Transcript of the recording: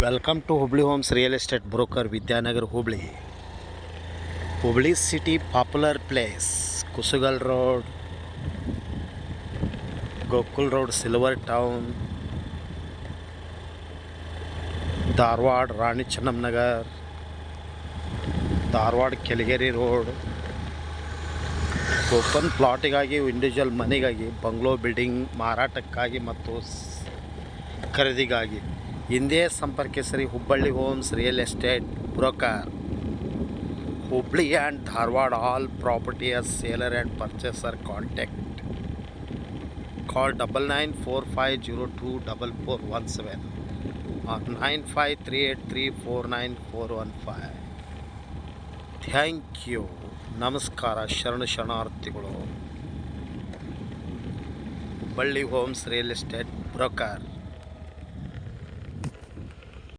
Welcome to Hubli Homes Real Estate Broker Vidyanagar Hubli. Hubli City popular place. Kusugal Road, Gokul Road, Silver Town, Dharwad, Rani Channam Nagar, Dharwad Keligeri Road. Open ಪ್ಲಾಟಿಗಾಗಿ individual ಮನೆಗಾಗಿ bungalow building ಮಾರಾಟಕ್ಕಾಗಿ ಮತ್ತು ಖರೀದಿಗಾಗಿ ಹಿಂದೆ ಸಂಪರ್ಕಿಸಿರಿ Hubballi homes real estate broker. Hubli and Dharwad all property as seller and purchaser contact call 9945024417 or 9538349415. Thank you. ನಮಸ್ಕಾರ. ಶರಣಾರ್ಥಿಗಳು. Hubballi homes real estate broker.